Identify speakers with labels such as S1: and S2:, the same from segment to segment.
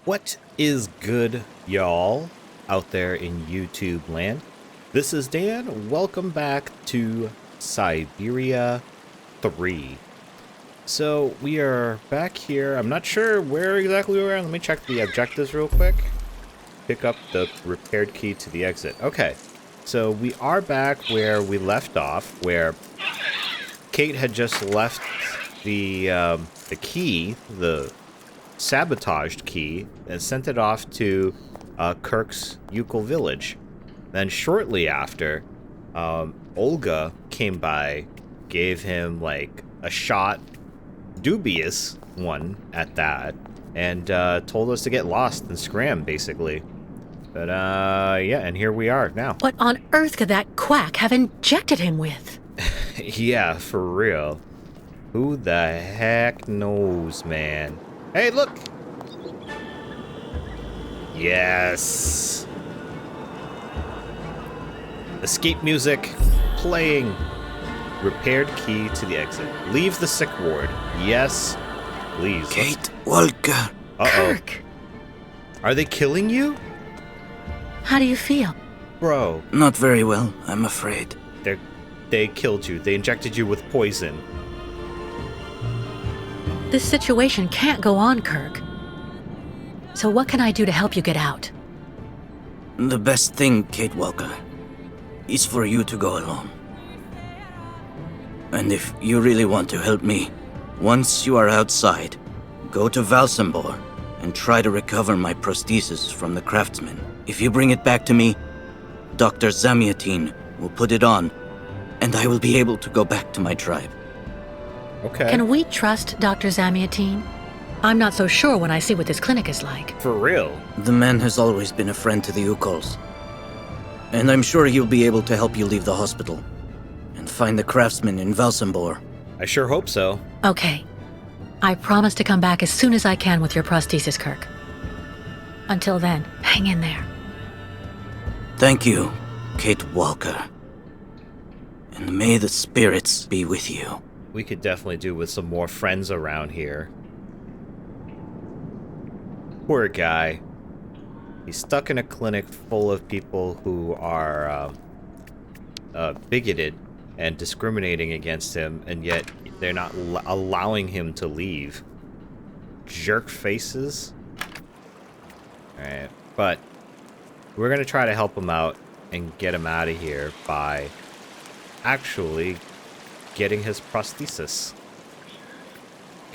S1: What is good, y'all, out there in YouTube land? This is Dan. Welcome back to Syberia 3. So, we are back here. I'm not sure where exactly we are. Let me check the objectives real quick. Pick up the repaired key to the exit. Okay, so we are back where we left off, where Kate had just left the key, the sabotaged key, and sent it off to Kirk's Youkole village. Then shortly after, Olga came by, gave him like a shot, dubious one at that, and told us to get lost and scram, basically. But yeah, and here we are now.
S2: What on earth could that quack have injected him with?
S1: Yeah, for real. Who the heck knows, man? Hey, look! Yes! Escape music playing. Repaired key to the exit. Leave the sick ward. Yes, please.
S3: Kate Walker.
S1: Uh-oh.
S2: Kirk,
S1: Are they killing you?
S2: how do you feel?
S1: Bro,
S3: Not very well, I'm afraid.
S1: they killed you. They injected you with poison.
S2: This situation can't go on, Kirk. So what can I do to help you get out?
S3: The best thing, Kate Walker, is for you to go alone. And if you really want to help me, once you are outside, go to Valsembor and try to recover my prosthesis from the craftsman. If you bring it back to me, Dr. Zamiatine will put it on, and I will be able to go back to my tribe.
S1: Okay.
S2: Can we trust Dr. Zamiatine? I'm not so sure when I see what this clinic is like.
S1: For real?
S3: The man has always been a friend to the Youkoles, and I'm sure he'll be able to help you leave the hospital and find the craftsman in Valsembor.
S1: I sure hope so.
S2: Okay. I promise to come back as soon as I can with your prosthesis, Kirk. Until then, hang in there.
S3: Thank you, Kate Walker. And may the spirits be with you.
S1: We could definitely do with some more friends around here. Poor guy. He's stuck in a clinic full of people who are bigoted and discriminating against him, and yet they're not allowing him to leave. Jerk faces. Alright, but we're going to try to help him out and get him out of here by actually getting his prosthesis.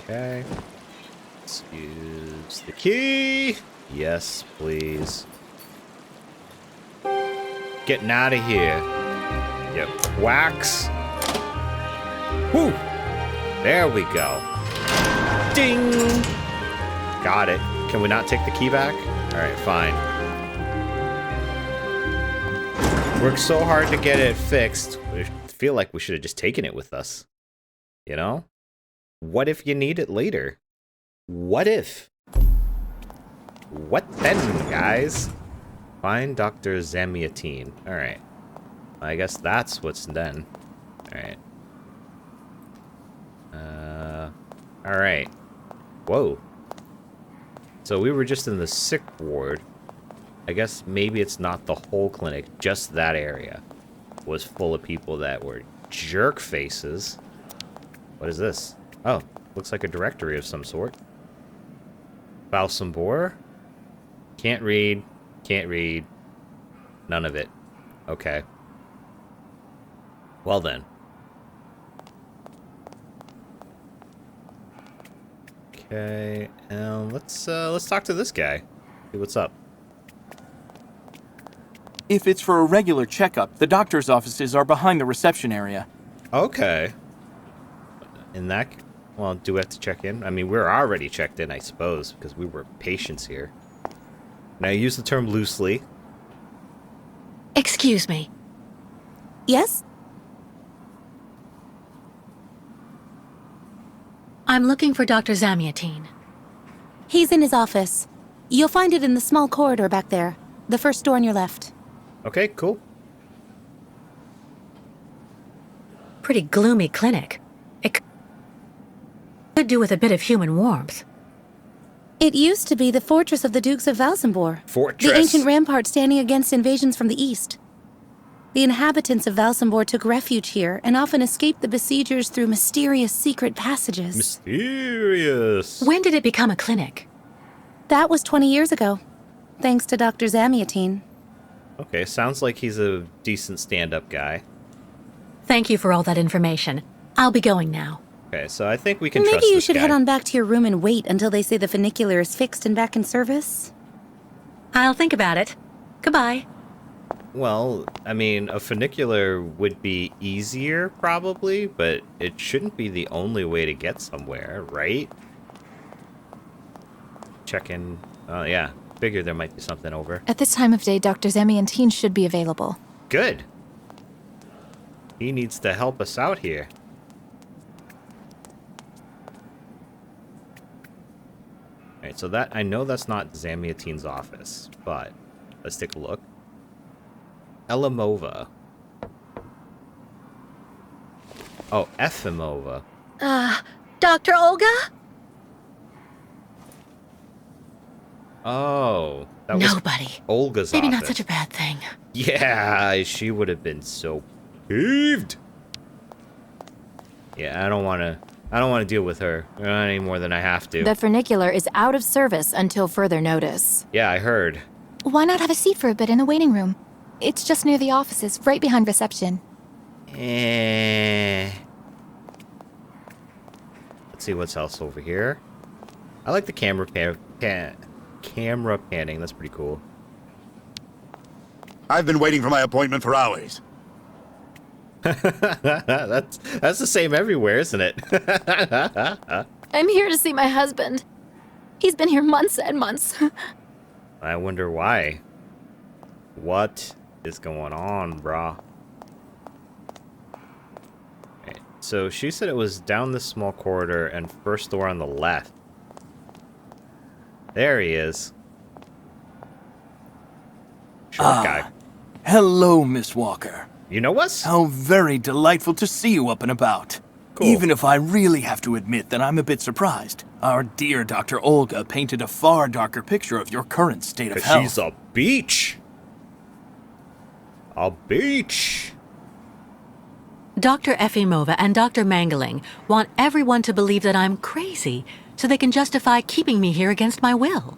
S1: Okay. Let's use the key. Yes, please. Getting out of here. You quacks. Woo! There we go. Ding! Got it. Can we not take the key back? Alright, fine. Worked so hard to get it fixed. I feel like we should have just taken it with us. You know? What if you need it later? What if? What then, guys? Find Dr. Zamiatine. Alright. I guess that's what's then. Alright. Alright. Whoa. So we were just in the sick ward. I guess maybe it's not the whole clinic, just that area was full of people that were jerk faces. What is this? Oh, looks like a directory of some sort. Valsembor? Can't read. Can't read. None of it. Okay. Well then. Okay, let's talk to this guy. See what's up.
S4: If it's for a regular checkup, the doctor's offices are behind the reception area.
S1: Okay. Well, do we have to check in? I mean, we're already checked in, I suppose, because we were patients here. Now, use the term loosely.
S2: Excuse me.
S5: Yes?
S2: I'm looking for Dr. Zamiatine.
S5: He's in his office. You'll find it in the small corridor back there. The first door on your left.
S1: Okay, cool.
S2: Pretty gloomy clinic. It could do with a bit of human warmth.
S5: It used to be the fortress of the Dukes of Valsembor.
S1: Fortress.
S5: The ancient rampart standing against invasions from the east. The inhabitants of Valsembor took refuge here and often escaped the besiegers through mysterious secret passages.
S1: Mysterious.
S2: When did it become a clinic?
S5: That was 20 years ago, thanks to Dr. Zamiatine.
S1: Okay, sounds like he's a decent stand-up guy.
S2: Thank you for all that information. I'll be going now.
S1: Okay, so I think we can trust
S5: Maybe you
S1: this
S5: should
S1: guy.
S5: head on back to your room and wait until they say the funicular is fixed and back in service.
S2: I'll think about it. Goodbye.
S1: Well, I mean, a funicular would be easier, probably, but it shouldn't be the only way to get somewhere, right? Check in. Oh, yeah. Figured there might be something over.
S6: At this time of day, Dr. Zamiantine should be available.
S1: Good. He needs to help us out here. Alright, so that, I know that's not Zamiatine's office, but let's take a look. Elimova. Oh, Efimova.
S2: Dr. Olga?
S1: Oh, that was
S2: Nobody.
S1: Olga's
S2: Maybe
S1: office.
S2: not such a bad thing.
S1: Yeah, she would have been so peeved. Yeah, I don't want to deal with her any more than I have to.
S7: The funicular is out of service until further notice.
S1: Yeah, I heard.
S6: Why not have a seat for a bit in the waiting room? It's just near the offices, right behind reception.
S1: Let's see what's else over here. I like the camera camera panning. That's pretty cool.
S8: I've been waiting for my appointment for hours.
S1: That's the same everywhere, isn't it?
S7: I'm here to see my husband. He's been here months and months.
S1: I wonder why. What is going on, brah? Okay, so she said it was down this small corridor and first door on the left. There he is. Short guy.
S4: Hello, Miss Walker.
S1: You know us?
S4: How very delightful to see you up and about.
S1: Cool.
S4: Even if I really have to admit that I'm a bit surprised. Our dear Dr. Olga painted a far darker picture of your current state of health.
S1: She's a beach. A beach.
S2: Dr. Efimova and Dr. Mangling want everyone to believe that I'm crazy so they can justify keeping me here against my will.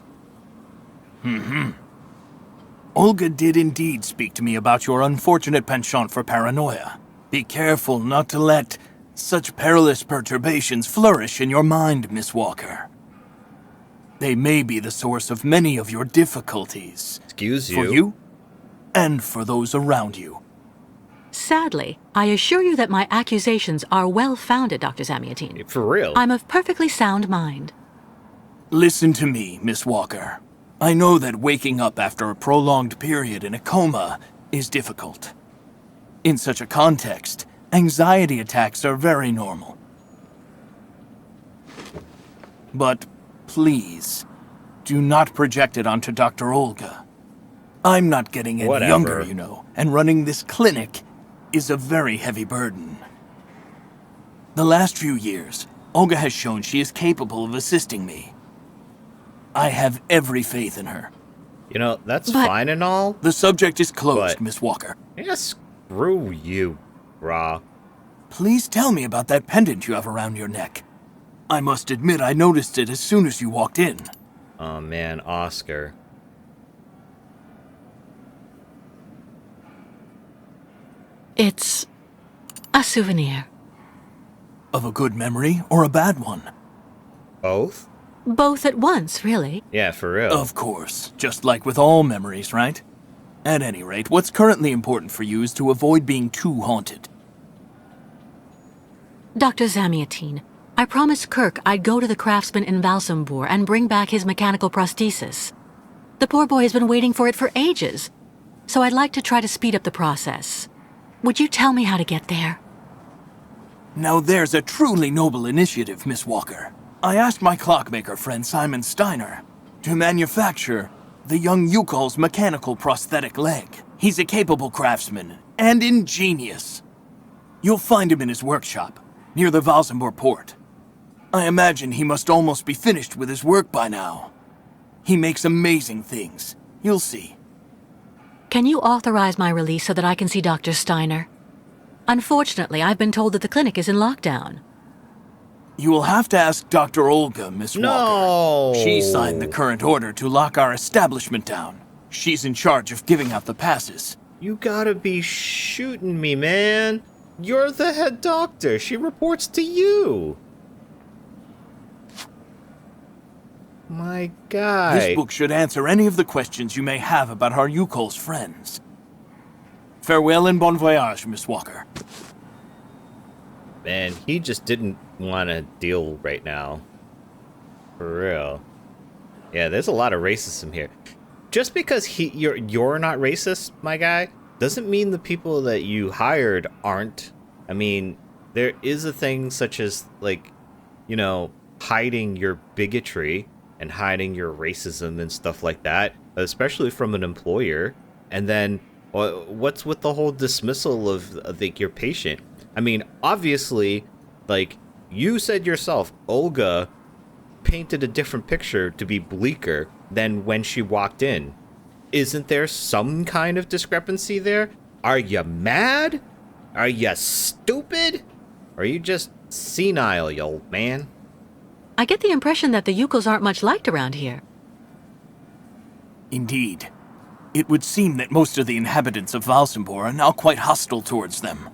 S4: Olga did indeed speak to me about your unfortunate penchant for paranoia. Be careful not to let such perilous perturbations flourish in your mind, Miss Walker. They may be the source of many of your difficulties.
S1: Excuse you.
S4: For you, and for those around you.
S2: Sadly, I assure you that my accusations are well-founded, Dr. Zamiatine.
S1: For real.
S2: I'm of perfectly sound mind.
S4: Listen to me, Miss Walker. I know that waking up after a prolonged period in a coma is difficult. In such a context, anxiety attacks are very normal. But please, do not project it onto Dr. Olga. I'm not getting any
S1: Whatever.
S4: younger, you know, and running this clinic is a very heavy burden. The last few years, Olga has shown she is capable of assisting me. I have every faith in her.
S1: You know, that's
S2: But-
S1: fine and all.
S4: The subject is closed,
S1: But-
S4: Miss Walker.
S1: Yeah, screw you, brah.
S4: Please tell me about that pendant you have around your neck. I must admit I noticed it as soon as you walked in.
S1: Oh man, Oscar.
S2: It's a souvenir.
S4: Of a good memory or a bad one?
S1: Both?
S2: Both at once, really.
S1: Yeah, for real.
S4: Of course, just like with all memories, right? At any rate, what's currently important for you is to avoid being too haunted.
S2: Dr. Zamiatine, I promised Kirk I'd go to the craftsman in Valsembor and bring back his mechanical prosthesis. The poor boy has been waiting for it for ages, so I'd like to try to speed up the process. Would you tell me how to get there?
S4: Now there's a truly noble initiative, Miss Walker. I asked my clockmaker friend Simon Steiner to manufacture the young Youkole's mechanical prosthetic leg. He's a capable craftsman and ingenious. You'll find him in his workshop, near the Valsembor port. I imagine he must almost be finished with his work by now. He makes amazing things. You'll see.
S2: Can you authorize my release so that I can see Dr. Steiner? Unfortunately, I've been told that the clinic is in lockdown.
S4: You will have to ask Dr. Olga, Miss
S1: No.
S4: Walker. She signed the current order to lock our establishment down. She's in charge of giving out the passes.
S1: You gotta be shooting me, man. You're the head doctor. She reports to you. My guy.
S4: This book should answer any of the questions you may have about our Youkole's friends. Farewell and bon voyage, Miss Walker.
S1: Man, he just didn't want to deal right now. For real. Yeah, there's a lot of racism here. Just because you're not racist, my guy, doesn't mean the people that you hired aren't. I mean, there is a thing such as, like, you know, hiding your bigotry and hiding your racism and stuff like that, especially from an employer. And then what's with the whole dismissal of like, your patient? I mean, obviously, like, you said yourself, Olga painted a different picture to be bleaker than when she walked in. Isn't there some kind of discrepancy there? Are you mad? Are you stupid? Or are you just senile, you old man?
S2: I get the impression that the Youkoles aren't much liked around here.
S4: Indeed. It would seem that most of the inhabitants of Valsembor are now quite hostile towards them.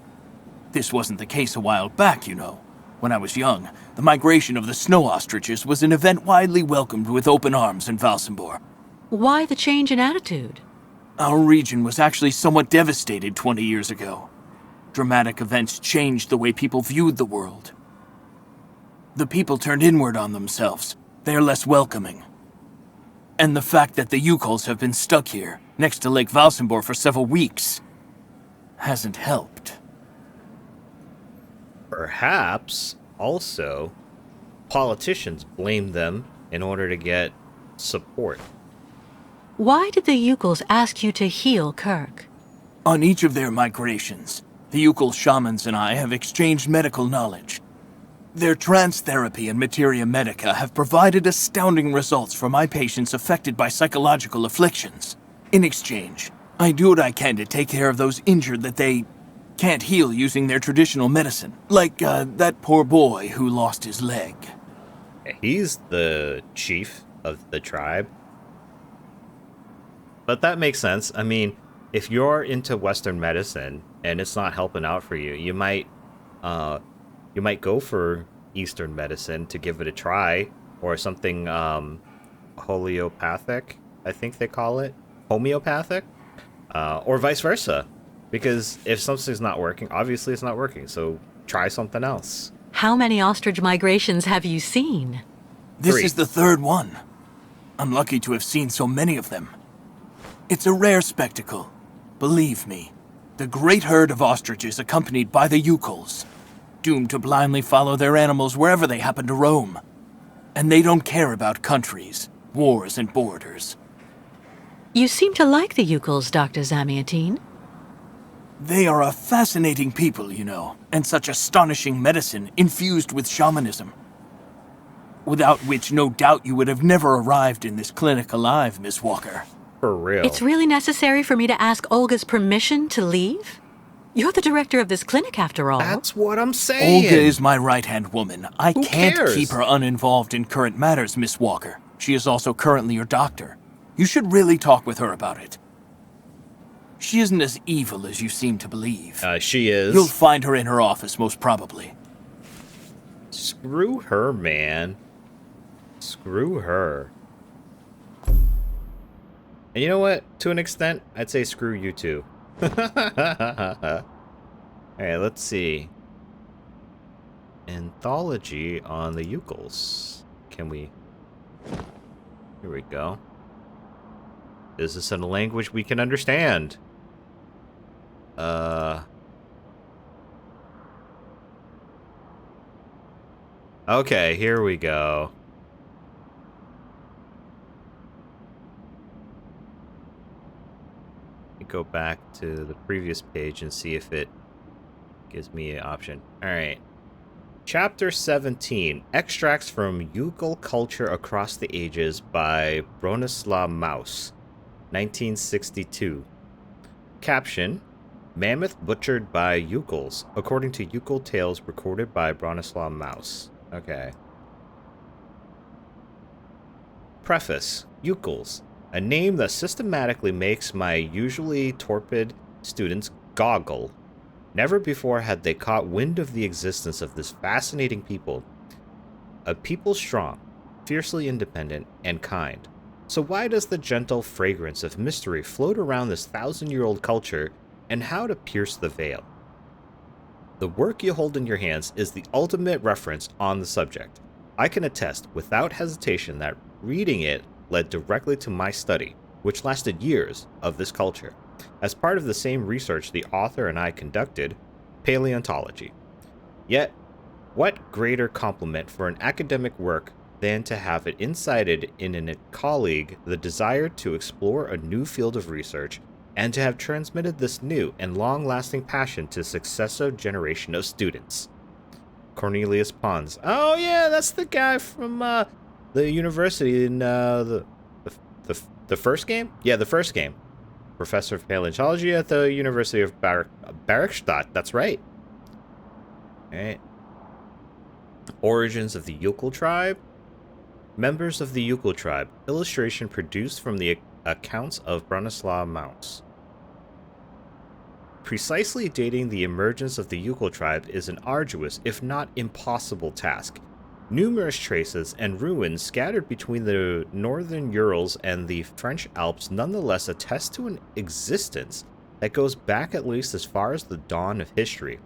S4: This wasn't the case a while back, you know. When I was young, the migration of the snow ostriches was an event widely welcomed with open arms in Valsembor.
S2: Why the change in attitude?
S4: Our region was actually somewhat devastated 20 years ago. Dramatic events changed the way people viewed the world. The people turned inward on themselves. They are less welcoming. And the fact that the Youkoles have been stuck here, next to Lake Valsembor for several weeks, hasn't helped.
S1: Perhaps, also, politicians blame them in order to get support.
S2: Why did the Youkoles ask you to heal Kirk?
S4: On each of their migrations, the Youkole shamans and I have exchanged medical knowledge. Their trance therapy and materia medica have provided astounding results for my patients affected by psychological afflictions. In exchange, I do what I can to take care of those injured that they can't heal using their traditional medicine. Like, that poor boy who lost his leg.
S1: He's the chief of the tribe. But that makes sense. I mean, if you're into Western medicine and it's not helping out for you, you might go for Eastern medicine to give it a try, or something homeopathic, I think they call it. Homeopathic? Or vice versa. Because if something's not working, obviously it's not working, so try something else.
S2: How many ostrich migrations have you seen?
S4: This
S1: 3.
S4: is the 3rd one. I'm lucky to have seen so many of them. It's a rare spectacle. Believe me, the great herd of ostriches accompanied by the Youkoles, doomed to blindly follow their animals wherever they happen to roam. And they don't care about countries, wars, and borders.
S2: You seem to like the Youkoles, Dr. Zamiatine.
S4: They are a fascinating people, you know, and such astonishing medicine infused with shamanism. Without which, no doubt, you would have never arrived in this clinic alive, Miss Walker.
S1: For real.
S2: It's really necessary for me to ask Olga's permission to leave? You're the director of this clinic, after all.
S1: That's what I'm saying.
S4: Olga is my right-hand woman. I
S1: Who
S4: can't
S1: cares?
S4: keep her uninvolved in current matters, Miss Walker. She is also currently your doctor. You should really talk with her about it. She isn't as evil as you seem to believe.
S1: She is.
S4: You'll find her in her office, most probably.
S1: Screw her, man. Screw her. And you know what? To an extent, I'd say screw you too. Alright, let's see. Anthology on the Youkoles. Can we... Here we go. Is this in a language we can understand? Okay, here we go. Go back to the previous page and see if it gives me an option. Alright. Chapter 17, Extracts from Youkole Culture Across the Ages by Bronislaw Maus, 1962. Caption, Mammoth butchered by Youkoles, according to Youkole tales recorded by Bronislaw Maus. Okay. Preface, Youkoles, a name that systematically makes my usually torpid students goggle. Never before had they caught wind of the existence of this fascinating people. A people strong, fiercely independent, and kind. So why does the gentle fragrance of mystery float around this 1,000-year-old culture, and how to pierce the veil? The work you hold in your hands is the ultimate reference on the subject. I can attest without hesitation that reading it led directly to my study, which lasted years, of this culture. As part of the same research the author and I conducted, paleontology. Yet, what greater compliment for an academic work than to have it incited in a colleague the desire to explore a new field of research, and to have transmitted this new and long-lasting passion to successive generation of students. Cornelius Pons. Oh yeah, that's the guy from the university in the first game? Yeah, the first game. Professor of Paleontology at the University of Barrikstadt. That's right. Alright. Origins of the Youkole tribe. Members of the Youkole tribe. Illustration produced from the accounts of Bronislaw Maus. Precisely dating the emergence of the Youkole tribe is an arduous, if not impossible, task. Numerous traces and ruins scattered between the northern Urals and the French Alps nonetheless attest to an existence that goes back at least as far as the dawn of history.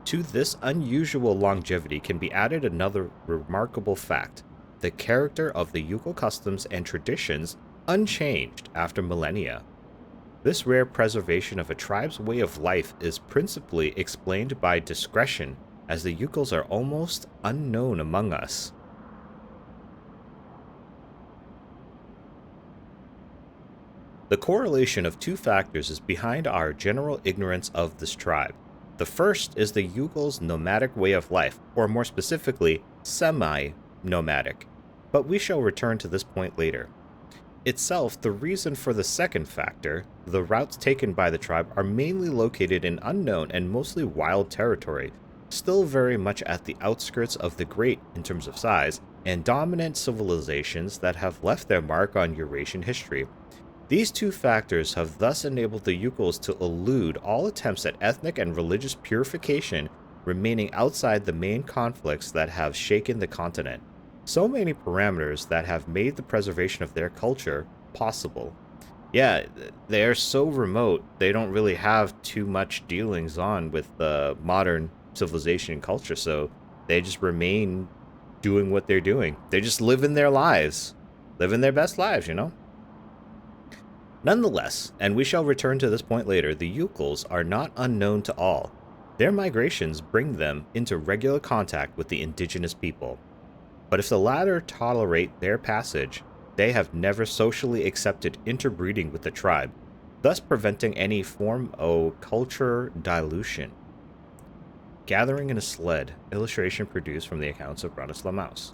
S1: To this unusual longevity can be added another remarkable fact: the character of the Youkole customs and traditions unchanged after millennia. This rare preservation of a tribe's way of life is principally explained by discretion, as the Youkoles are almost unknown among us. The correlation of two factors is behind our general ignorance of this tribe. The first is the Youkoles' nomadic way of life, or more specifically, semi-nomadic, but we shall return to this point later. Itself, the reason for the second factor, the routes taken by the tribe are mainly located in unknown and mostly wild territory, still very much at the outskirts of the great in terms of size, and dominant civilizations that have left their mark on Eurasian history. These two factors have thus enabled the Youkoles to elude all attempts at ethnic and religious purification, remaining outside the main conflicts that have shaken the continent. So many parameters that have made the preservation of their culture possible. Yeah, they are so remote, they don't really have too much dealings on with the modern civilization and culture, so they just remain doing what they're doing. They're just living their lives, living their best lives, you know? Nonetheless, and we shall return to this point later, the Youkoles are not unknown to all. Their migrations bring them into regular contact with the indigenous people. But if the latter tolerate their passage, they have never socially accepted interbreeding with the tribe, thus preventing any form of culture dilution. Gathering in a sled, illustration produced from the accounts of Bronislaw Maus.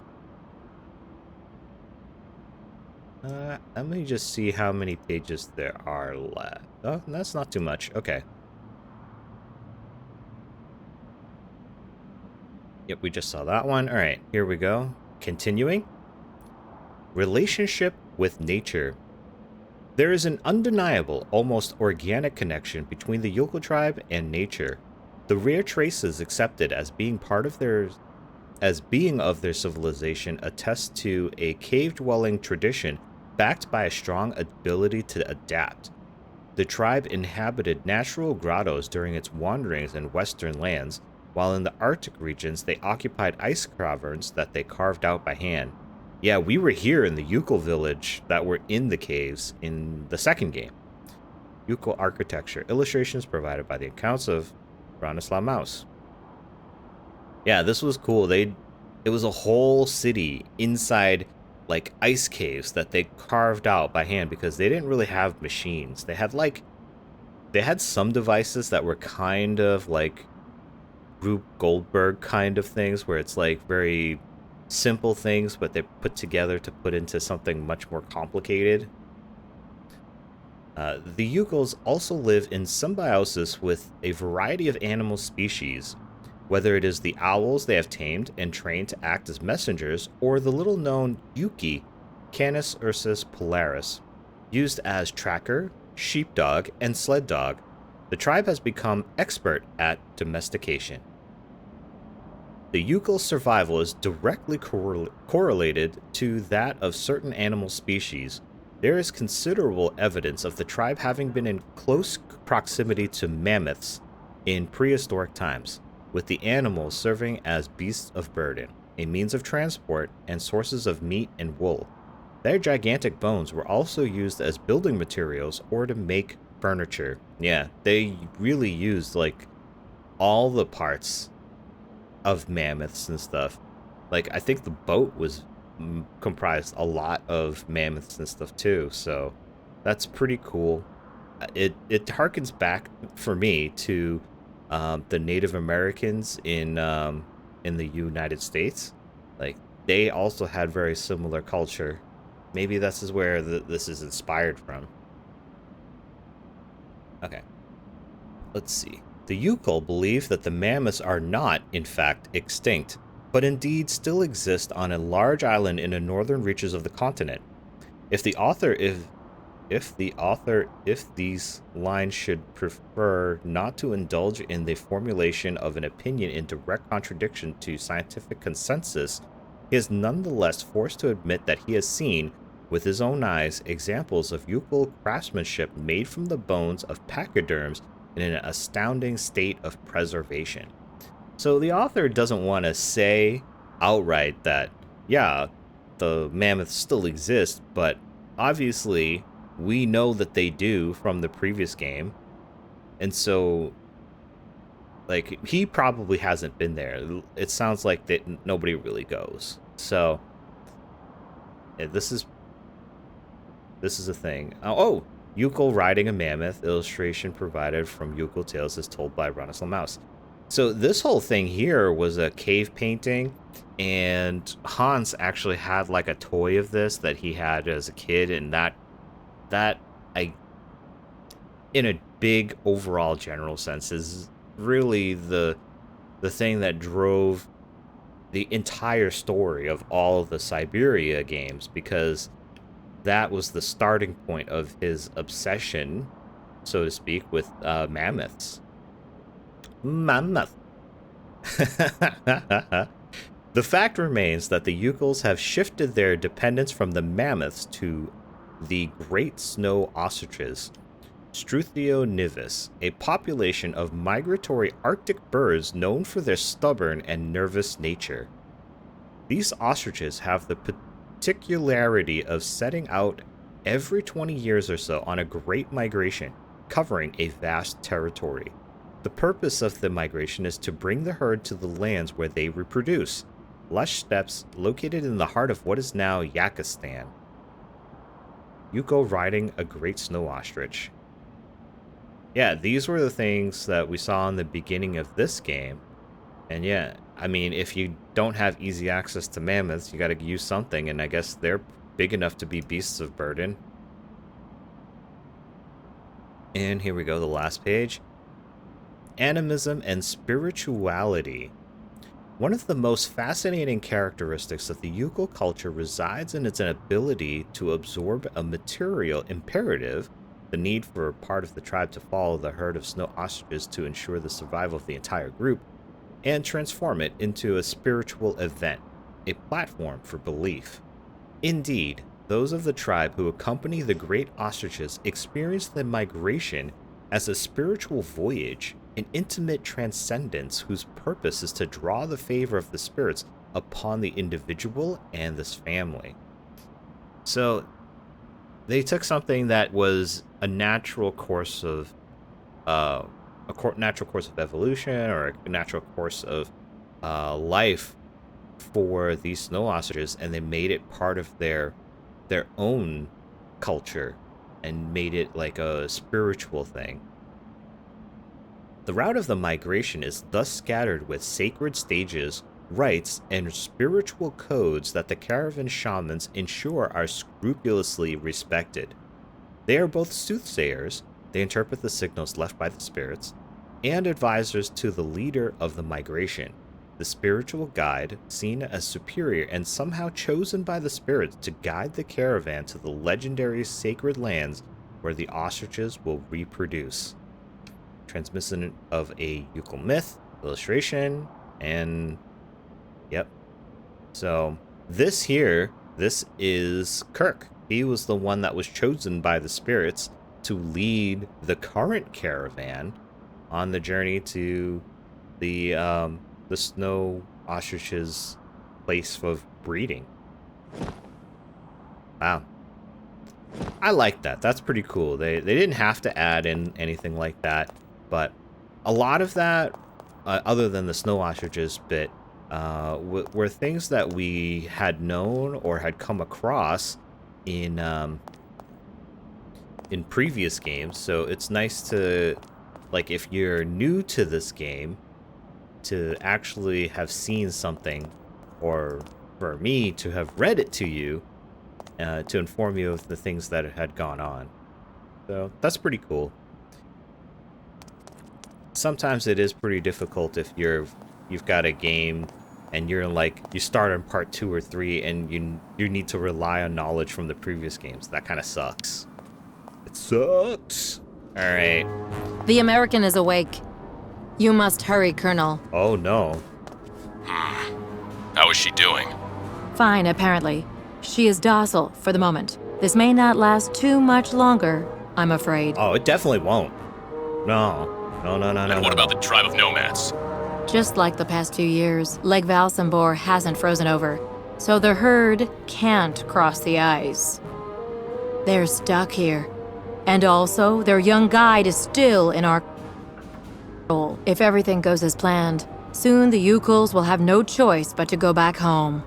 S1: Let me just see how many pages there are left. Oh, that's not too much. Okay. Yep, we just saw that one. Alright, here we go. Continuing. Relationship with nature. There is an undeniable, almost organic connection between the Youkole tribe and nature. The rare traces accepted as being of their civilization attest to a cave-dwelling tradition backed by a strong ability to adapt. The tribe inhabited natural grottos during its wanderings in western lands, while in the Arctic regions they occupied ice caverns that they carved out by hand. Yeah, we were here in the Youkole village that were in the caves in the second game. Youkole architecture. Illustrations provided by the accounts of Bronislaw Maus. Yeah, this was cool. It was a whole city inside like ice caves that they carved out by hand because they didn't really have machines. They had some devices that were kind of like Rube Goldberg kind of things, where it's like very simple things, but they put together to put into something much more complicated. The Youkoles also live in symbiosis with a variety of animal species, whether it is the owls they have tamed and trained to act as messengers, or the little-known Yuki, Canis ursus polaris, used as tracker, sheepdog, and sled dog. The tribe has become expert at domestication. The Youkole's survival is directly correlated to that of certain animal species. There is considerable evidence of the tribe having been in close proximity to mammoths in prehistoric times, with the animals serving as beasts of burden, a means of transport, and sources of meat and wool. Their gigantic bones were also used as building materials or to make furniture. Yeah, they really used like all the parts of mammoths and stuff. Like, I think the boat was comprised a lot of mammoths and stuff too, so that's pretty cool. It harkens back for me to the Native Americans in the United States. Like, they also had very similar culture. Maybe this is where this is inspired from. Okay, let's see. The Youkole believe that the mammoths are not, in fact, extinct, but indeed still exist on a large island in the northern reaches of the continent. If these lines should prefer not to indulge in the formulation of an opinion in direct contradiction to scientific consensus, he is nonetheless forced to admit that he has seen, with his own eyes, examples of Youkole craftsmanship made from the bones of pachyderms in an astounding state of preservation. So the author doesn't want to say outright that, yeah, the mammoths still exist, but obviously we know that they do from the previous game. And so, like, he probably hasn't been there. It sounds like that nobody really goes. So, yeah, this is a thing. Oh, Youkole riding a mammoth, illustration provided from Youkole Tales as told by Bronislaw Mouse. So this whole thing here was a cave painting, and Hans actually had like a toy of this that he had as a kid, and that in a big overall general sense is really the thing that drove the entire story of all of the Syberia games, because that was the starting point of his obsession, so to speak, with mammoths. Mammoth. The fact remains that the Youkoles have shifted their dependence from the mammoths to the great snow ostriches, Struthio nivis, a population of migratory Arctic birds known for their stubborn and nervous nature. These ostriches have the particularity of setting out every 20 years or so on a great migration, covering a vast territory. The purpose of the migration is to bring the herd to the lands where they reproduce, lush steppes located in the heart of what is now Yakistan. Youkole riding a great snow ostrich. Yeah, these were the things that we saw in the beginning of this game. And yeah, I mean, if you don't have easy access to mammoths, you gotta use something, and I guess they're big enough to be beasts of burden. And here we go, the last page. Animism and spirituality. One of the most fascinating characteristics of the Youkole culture resides in its ability to absorb a material imperative, the need for a part of the tribe to follow the herd of snow ostriches to ensure the survival of the entire group, and transform it into a spiritual event, a platform for belief. Indeed, those of the tribe who accompany the great ostriches experience the migration as a spiritual voyage, an intimate transcendence whose purpose is to draw the favor of the spirits upon the individual and this family. So they took something that was a natural course of evolution, or a natural course of life for these snow ostriches, and they made it part of their own culture and made it like a spiritual thing. The route of the migration is thus scattered with sacred stages, rites, and spiritual codes that the caravan shamans ensure are scrupulously respected. They are both soothsayers, they interpret the signals left by the spirits, and advisors to the leader of the migration, the spiritual guide, seen as superior and somehow chosen by the spirits to guide the caravan to the legendary sacred lands where the ostriches will reproduce. Transmission of a Youkole myth, illustration, and yep. So this is Kirk. He was the one that was chosen by the spirits to lead the current caravan on the journey to the snow ostrich's place of breeding. Wow. I like that. That's pretty cool. They didn't have to add in anything like that, but a lot of that, other than the snow ostriches bit, were things that we had known or had come across in previous games. So it's nice to, like, if you're new to this game, to actually have seen something, or for me to have read it to you, to inform you of the things that had gone on. So that's pretty cool. Sometimes it is pretty difficult if you've got a game and you're like, you start on part 2 or 3 and you need to rely on knowledge from the previous games. That kind of sucks. It sucks. All right.
S7: The American is awake. You must hurry, Colonel.
S1: Oh no.
S9: How is she doing?
S7: Fine, apparently. She is docile for the moment. This may not last too much longer, I'm afraid.
S1: Oh, it definitely won't. No.
S9: And what about the tribe of nomads?
S7: Just like the past 2 years, Lake Valsembor hasn't frozen over, so the herd can't cross the ice. They're stuck here. And also, their young guide is still in our control. If everything goes as planned, soon the Youkoles will have no choice but to go back home.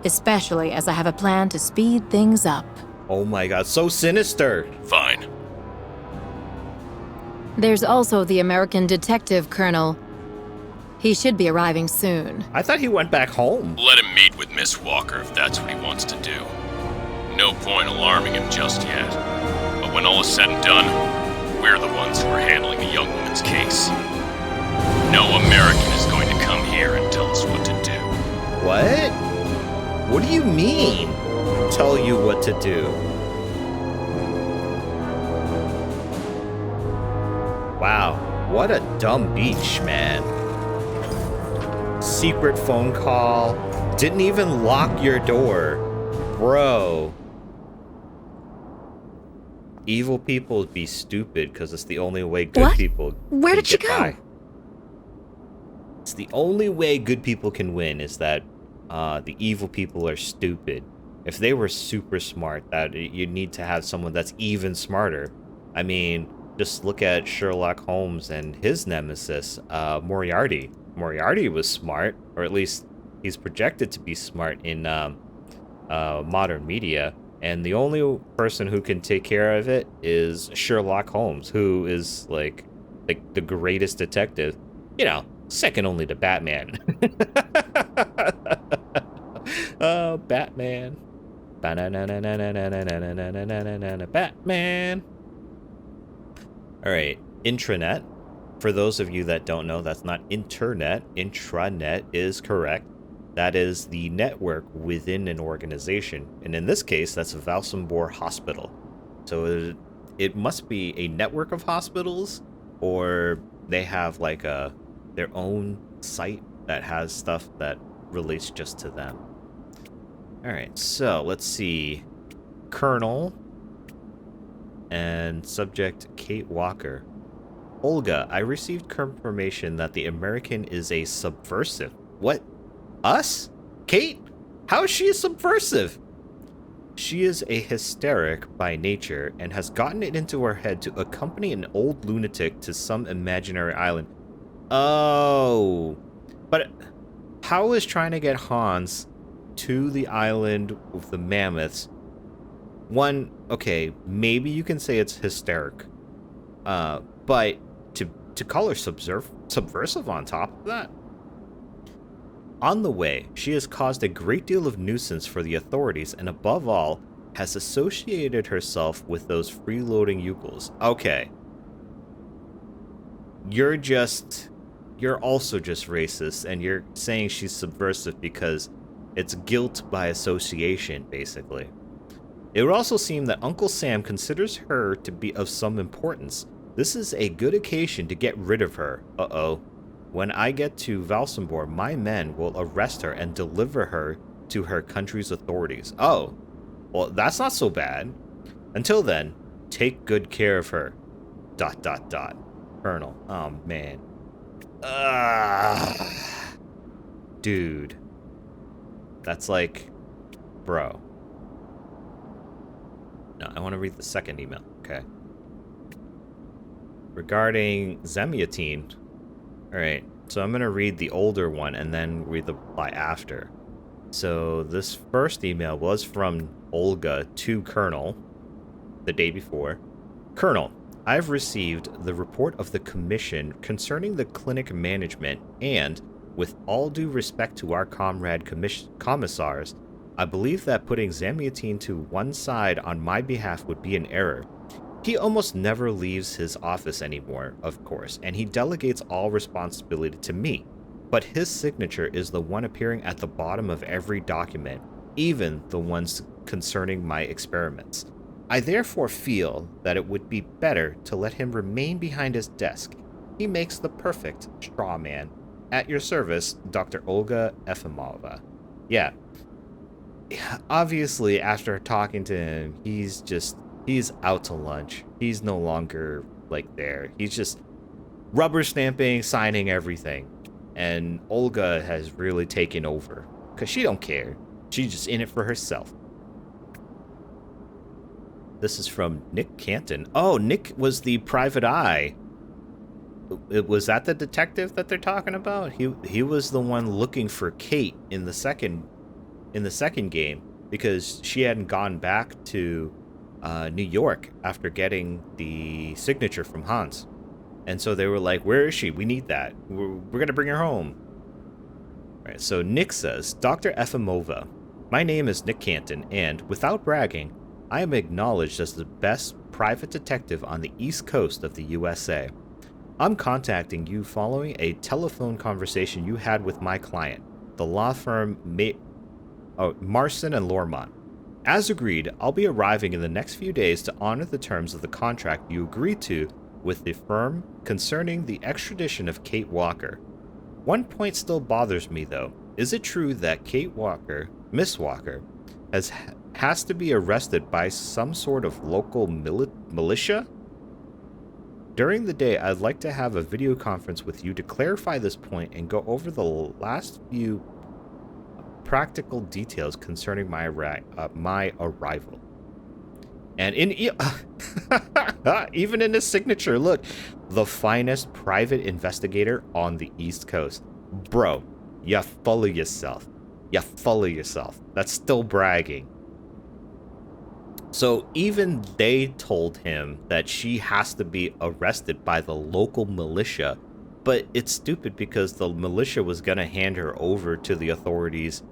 S7: Especially as I have a plan to speed things up.
S1: Oh my god, so sinister.
S9: Fine.
S7: There's also the American detective, Colonel. He should be arriving soon.
S1: I thought he went back home.
S9: Let him meet with Miss Walker if that's what he wants to do. No point alarming him just yet. But when all is said and done, we're the ones who are handling the young woman's case. No American is going to come here and tell us what to do.
S1: What? What do you mean? Tell you what to do? Wow, what a dumb beach, man. Secret phone call. Didn't even lock your door. Bro. Evil people be stupid because it's the only way good people
S7: Where did she go?
S1: by. It's the only way good people can win is that the evil people are stupid. If they were super smart, that you need to have someone that's even smarter. I mean, just look at Sherlock Holmes and his nemesis, Moriarty. Moriarty was smart, or at least he's projected to be smart in modern media. And the only person who can take care of it is Sherlock Holmes, who is like the greatest detective. You know, second only to Batman. Oh, Batman. Batman. All right, intranet. For those of you that don't know, that's not internet. Intranet is correct. That is the network within an organization. And in this case, that's Valsembor Hospital. So it must be a network of hospitals, or they have like their own site that has stuff that relates just to them. All right, so let's see. Colonel and subject Kate Walker. Olga, I received confirmation that the American is a subversive. What? Us? Kate? How is she a subversive? She is a hysteric by nature and has gotten it into her head to accompany an old lunatic to some imaginary island. Oh. But how is trying to get Hans to the island with the mammoths? One, okay, maybe you can say it's hysteric. But to to call her subversive on top of that? On the way, she has caused a great deal of nuisance for the authorities and above all, has associated herself with those freeloading Youkoles. Okay. You're also just racist, and you're saying she's subversive because it's guilt by association, basically. It would also seem that Uncle Sam considers her to be of some importance. This is a good occasion to get rid of her. Uh-oh. When I get to Valsembor, my men will arrest her and deliver her to her country's authorities. Oh, well, that's not so bad. Until then, take good care of her. ... Colonel. Oh, man. Dude. That's like... Bro. No, I want to read the second email. Okay. Regarding Zemiatine... Alright, so I'm going to read the older one and then read the reply after. So this first email was from Olga to Colonel the day before. Colonel, I've received the report of the commission concerning the clinic management and, with all due respect to our comrade commissars, I believe that putting Zemiatine to one side on my behalf would be an error. He almost never leaves his office anymore, of course, and he delegates all responsibility to me. But his signature is the one appearing at the bottom of every document, even the ones concerning my experiments. I therefore feel that it would be better to let him remain behind his desk. He makes the perfect straw man. At your service, Dr. Olga Efimova. Yeah. Obviously, after talking to him, he's out to lunch. He's no longer, like, there. He's just rubber stamping, signing everything. And Olga has really taken over. Because she don't care. She's just in it for herself. This is from Nick Canton. Oh, Nick was the private eye. Was that the detective that they're talking about? He was the one looking for Kate in the second game. Because she hadn't gone back to New York after getting the signature from Hans. And so they were like, where is she? We need that. We're going to bring her home. All right, so Nick says, Dr. Efimova, my name is Nick Canton, and without bragging, I am acknowledged as the best private detective on the East Coast of the USA. I'm contacting you following a telephone conversation you had with my client, the law firm Marson and Lormont. As agreed, I'll be arriving in the next few days to honor the terms of the contract you agreed to with the firm concerning the extradition of Kate Walker. One point still bothers me, though. Is it true that Kate Walker, Miss Walker, has to be arrested by some sort of local militia? During the day, I'd like to have a video conference with you to clarify this point and go over the last few practical details concerning my arrival. And even in his signature, look, the finest private investigator on the East Coast. Bro, you full of yourself. You full of yourself. That's still bragging. So even they told him that she has to be arrested by the local militia, but it's stupid because the militia was going to hand her over to the authorities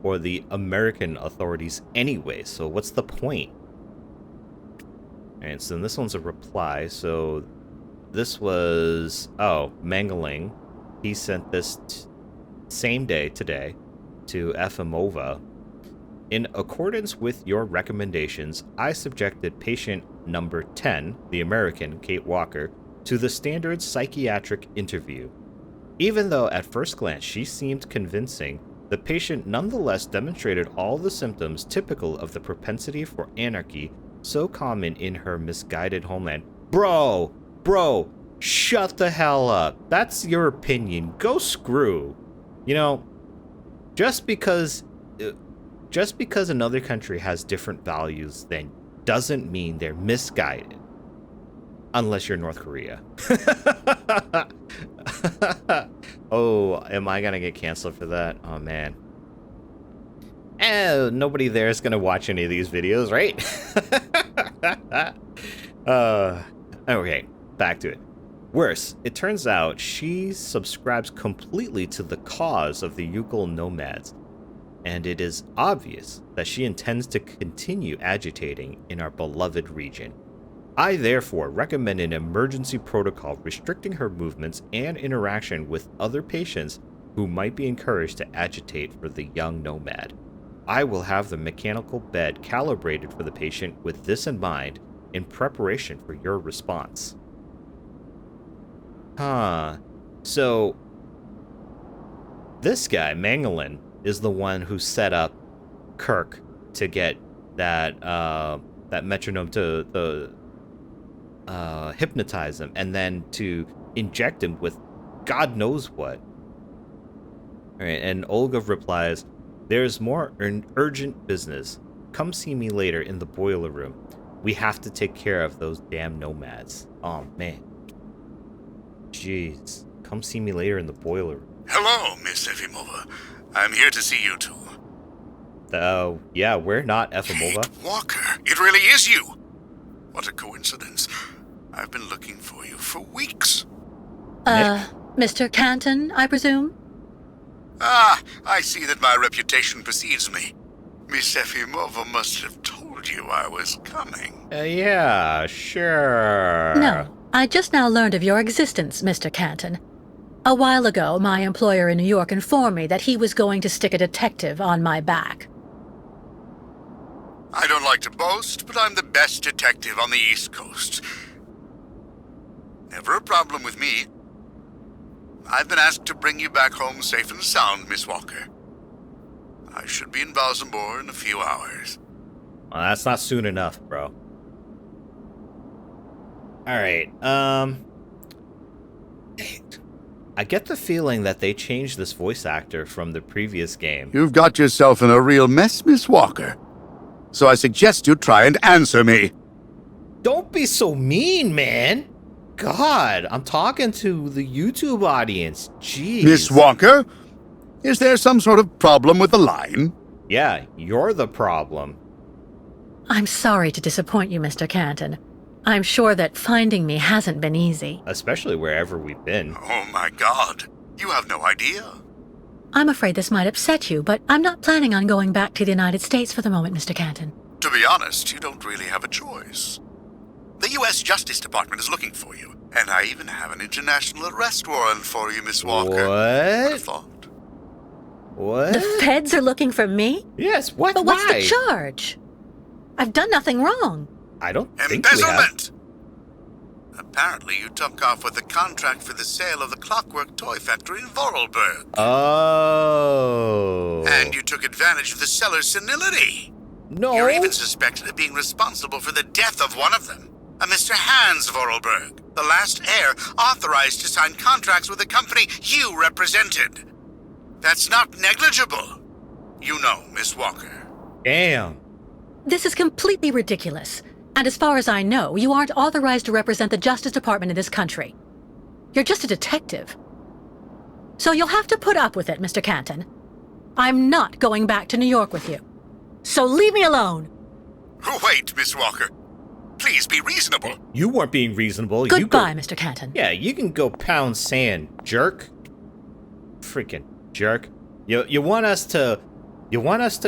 S1: or the American authorities anyway, so what's the point? And so this one's a reply. So this was, Mangaling. He sent this same day today to Efimova. In accordance with your recommendations, I subjected patient number 10, the American, Kate Walker, to the standard psychiatric interview. Even though at first glance she seemed convincing, the patient nonetheless demonstrated all the symptoms typical of the propensity for anarchy so common in her misguided homeland. Bro, shut the hell up. That's your opinion. Go screw. You know, just because another country has different values then doesn't mean they're misguided. Unless you're North Korea. Oh, am I gonna get canceled for that? Oh, man. Nobody there is gonna watch any of these videos, right? Okay, back to it. Worse, it turns out she subscribes completely to the cause of the Youkole nomads, and it is obvious that she intends to continue agitating in our beloved region. I therefore recommend an emergency protocol restricting her movements and interaction with other patients who might be encouraged to agitate for the young nomad. I will have the mechanical bed calibrated for the patient with this in mind in preparation for your response. So this guy, Mangalin, is the one who set up Kirk to get that metronome to hypnotize him and then to inject him with God knows what. All right, and Olga replies, "There's more urgent business. Come see me later in the boiler room. We have to take care of those damn nomads." Oh, man. Jeez. Come see me later in the boiler room.
S8: Hello, Miss Efimova. I'm here to see you two.
S1: Yeah, we're not Efimova.
S8: Kate Walker, it really is you. What a coincidence. I've been looking for you for weeks.
S2: Mr. Canton, I presume?
S8: Ah, I see that my reputation precedes me. Miss Efimova must have told you I was coming.
S1: Yeah, sure.
S2: No, I just now learned of your existence, Mr. Canton. A while ago, my employer in New York informed me that he was going to stick a detective on my back.
S8: I don't like to boast, but I'm the best detective on the East Coast. Never a problem with me. I've been asked to bring you back home safe and sound, Miss Walker. I should be in Valsembor in a few hours.
S1: Well, that's not soon enough, bro. Alright, I get the feeling that they changed this voice actor from the previous game.
S8: You've got yourself in a real mess, Miss Walker. So I suggest you try and answer me.
S1: Don't be so mean, man! God, I'm talking to the YouTube audience. Jeez.
S8: Miss Walker, is there some sort of problem with the line?
S1: Yeah, you're the problem.
S2: I'm sorry to disappoint you, Mr. Canton. I'm sure that finding me hasn't been easy.
S1: Especially wherever we've been.
S8: Oh my God, you have no idea.
S2: I'm afraid this might upset you, but I'm not planning on going back to the United States for the moment, Mr. Canton.
S8: To be honest, you don't really have a choice. The U.S. Justice Department is looking for you, and I even have an international arrest warrant for you, Miss Walker.
S1: What?
S8: Would have thought.
S1: What?
S2: The feds are looking for me?
S1: Yes, what?
S2: But what's
S1: Why?
S2: the charge? I've done nothing wrong.
S1: I don't think we have.
S8: Embezzlement! Apparently you took off with a contract for the sale of the Clockwork Toy Factory in Vorarlberg.
S1: Oh.
S8: And you took advantage of the seller's senility.
S1: No.
S8: You're even suspected of being responsible for the death of one of them, a Mr. Hans Vorarlberg, the last heir authorized to sign contracts with the company you represented. That's not negligible. You know, Miss Walker.
S1: Damn.
S2: This is completely ridiculous. And as far as I know, you aren't authorized to represent the Justice Department in this country. You're just a detective. So you'll have to put up with it, Mr. Canton. I'm not going back to New York with you. So leave me alone.
S8: Wait, Miss Walker. Please be reasonable.
S1: You weren't being reasonable.
S2: Goodbye, Mr. Canton.
S1: Yeah, you can go pound sand, jerk. Freaking jerk. You want us to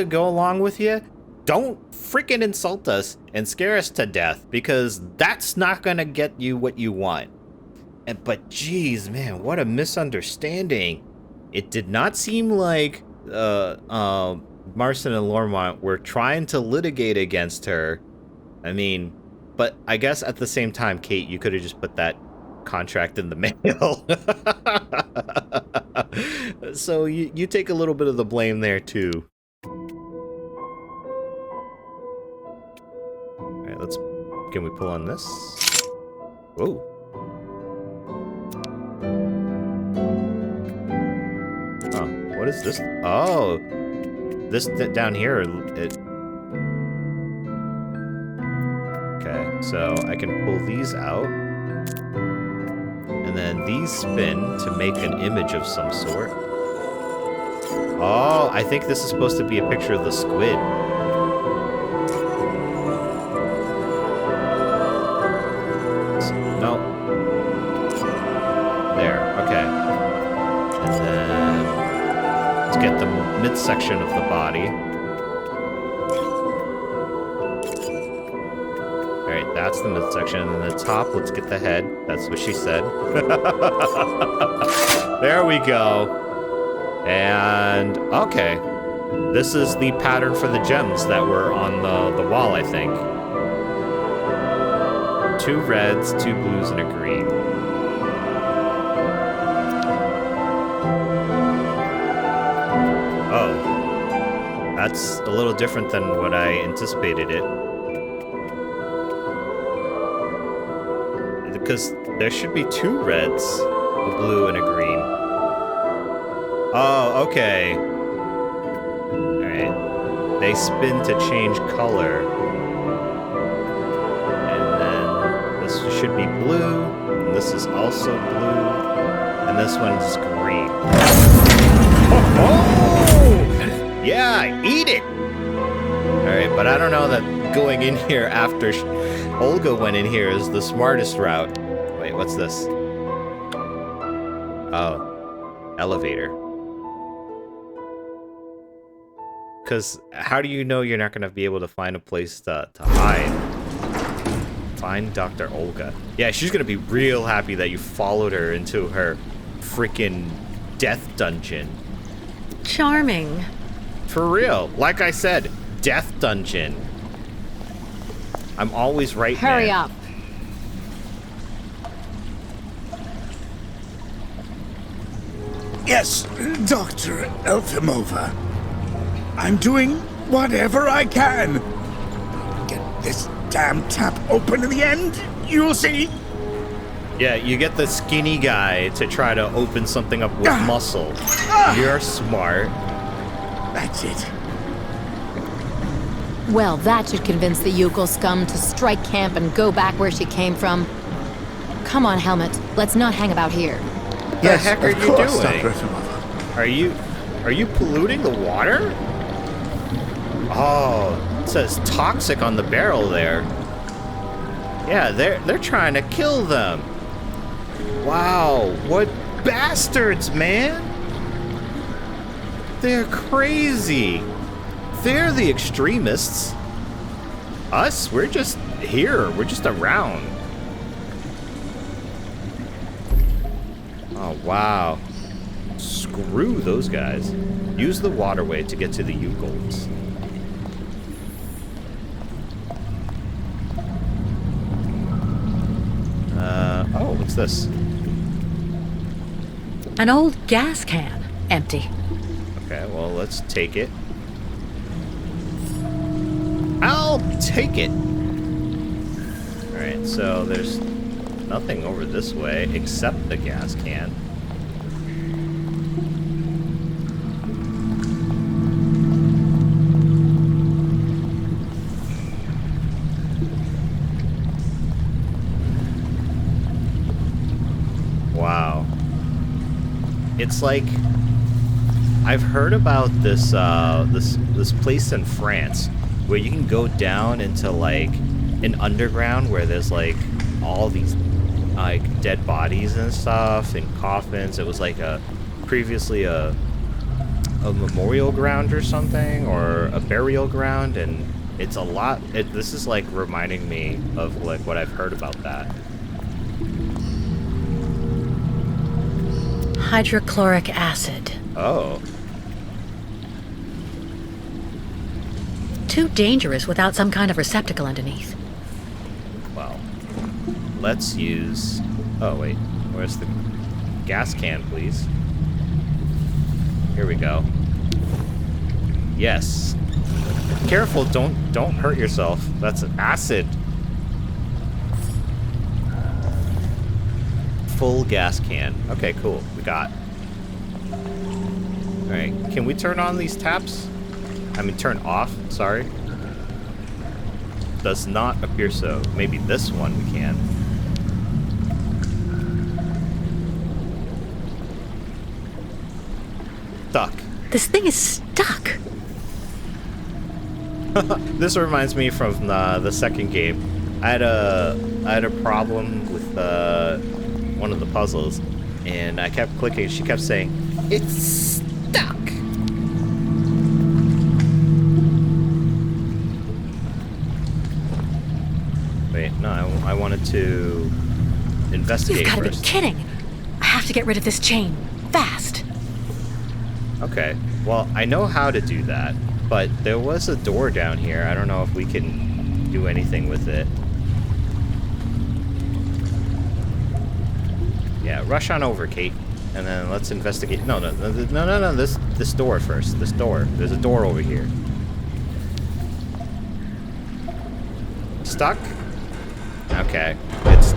S1: go along with you? Don't freaking insult us and scare us to death, because that's not gonna get you what you want. But geez, man, what a misunderstanding. It did not seem like Marston and Lormont were trying to litigate against her. I mean, but I guess at the same time, Kate, you could have just put that contract in the mail. So you take a little bit of the blame there too. Alright, can we pull on this? Whoa. Oh, what is this? Oh, this down here, okay, so I can pull these out. And then these spin to make an image of some sort. Oh, I think this is supposed to be a picture of the squid. No. midsection of the body. Alright, that's the midsection. And then the top, let's get the head. That's what she said. There we go. And, okay. This is the pattern for the gems that were on the wall, I think. 2 reds, 2 blues, and a green. Oh. That's a little different than what I anticipated it. Because there should be 2 reds, a blue, and a green. Oh, okay. Alright. They spin to change color. And then this should be blue. And this is also blue. And this one's green. Oh! Yeah, eat it! Alright, but I don't know that going in here after Olga went in here is the smartest route. Wait, what's this? Oh, elevator. Because how do you know you're not going to be able to find a place to hide? Find Dr. Olga. Yeah, she's going to be real happy that you followed her into her freaking death dungeon.
S2: Charming.
S1: For real. Like I said, death dungeon. I'm always right,
S7: Hurry
S1: man.
S7: up.
S10: Yes, Dr. Elfimova. I'm doing whatever I can. Get this damn tap open in the end, you'll see.
S1: Yeah, you get the skinny guy to try to open something up with muscle. You're smart.
S10: That's it.
S7: Well, that should convince the Youkole scum to strike camp and go back where she came from. Come on, Helmet. Let's not hang about here.
S1: What the heck are you doing?
S10: Dr. Elfimova.
S1: Are you polluting the water? Oh, it says toxic on the barrel there. Yeah, they're trying to kill them. Wow, what bastards, man! They're crazy. They're the extremists. Us, we're just here. We're just around. Oh, wow. Screw those guys. Use the waterway to get to the Youkoles. Oh, what's this?
S2: An old gas can. Empty.
S1: Okay, well, let's take it. I'll take it! Alright, so there's nothing over this way except the gas can. Wow. It's like I've heard about this this place in France where you can go down into like an underground where there's like all these like dead bodies and stuff and coffins. It was like previously a memorial ground or something, or a burial ground, and it's a lot. This is like reminding me of like what I've heard about that.
S2: Hydrochloric acid.
S1: Oh.
S2: Too dangerous without some kind of receptacle underneath.
S1: Well, let's use... Oh, wait. Where's the gas can, please? Here we go. Yes. Careful, don't hurt yourself. That's acid. Full gas can. Okay, cool. We got. Alright, can we turn on these taps? I mean, turn off, sorry. Does not appear so. Maybe this one we can. Stuck.
S2: This thing is stuck.
S1: This reminds me from the second game. I had a problem with one of the puzzles, and I kept clicking. She kept saying, "It's stuck." I wanted to investigate
S2: You've got to be
S1: first.
S2: kidding! I have to get rid of this chain. Fast!
S1: Okay, well, I know how to do that, but there was a door down here. I don't know if we can do anything with it. Yeah, rush on over, Kate, and then let's investigate. No, this door first. This door. There's a door over here. Stuck? Okay, it's...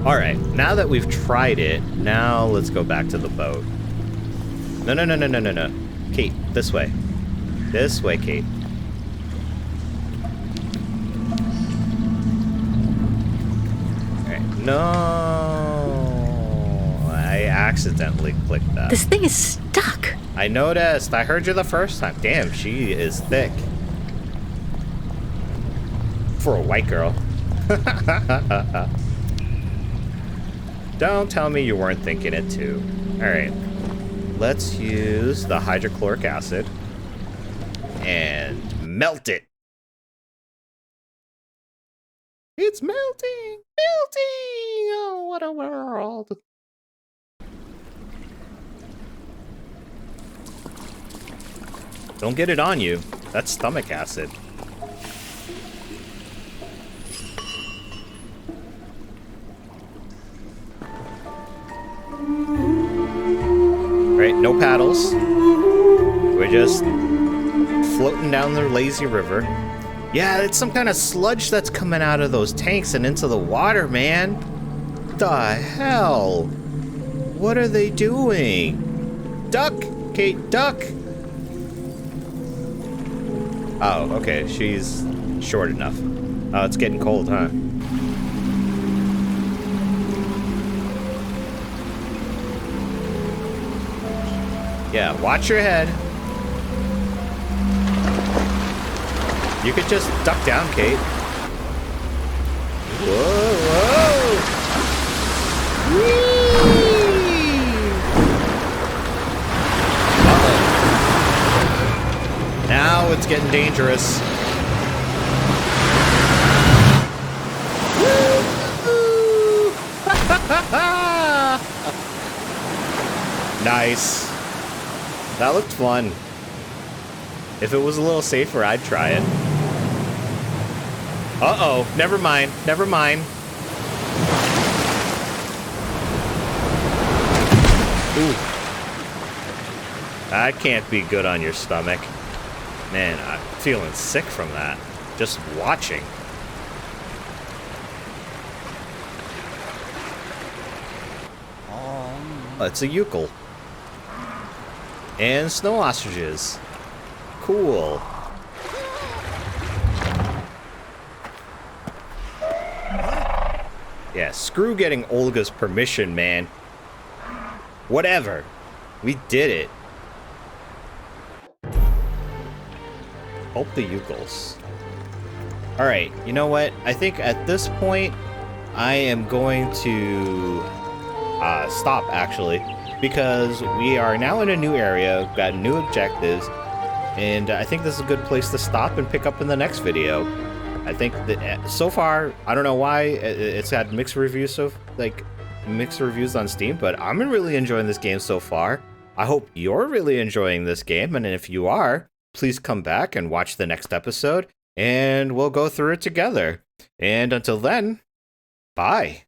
S1: Alright, now that we've tried it, now let's go back to the boat. No. Kate, this way. This way, Kate. Alright, no. I accidentally clicked that.
S2: This thing is stuck.
S1: I noticed. I heard you the first time. Damn, she is thick. For a white girl. Don't tell me you weren't thinking it too. Alright. Let's use the hydrochloric acid and melt it. It's melting! Melting! Oh, what a world. Don't get it on you. That's stomach acid. Right, no paddles. We're just floating down the lazy river. Yeah, it's some kind of sludge that's coming out of those tanks and into the water, man. The hell? What are they doing? Duck! Kate, duck! Oh, okay, she's short enough. Oh, it's getting cold, huh? Yeah, watch your head. You could just duck down, Kate. Whoa, whoa! Whee! Uh-oh. Now it's getting dangerous. Woo! Nice. That looked fun. If it was a little safer, I'd try it. Uh-oh. Never mind. Never mind. Ooh. That can't be good on your stomach. Man, I'm feeling sick from that. Just watching. Oh, it's a Youkole. And snow ostriches. Cool. Yeah, screw getting Olga's permission, man. Whatever. We did it. Help the Youkoles. Alright, you know what? I think at this point, I am going to stop, actually. Because we are now in a new area, got new objectives, and I think this is a good place to stop and pick up in the next video. I think that so far, I don't know why it's had mixed reviews, mixed reviews on Steam, but I'm really enjoying this game so far. I hope you're really enjoying this game, and if you are, please come back and watch the next episode, and we'll go through it together. And until then, bye.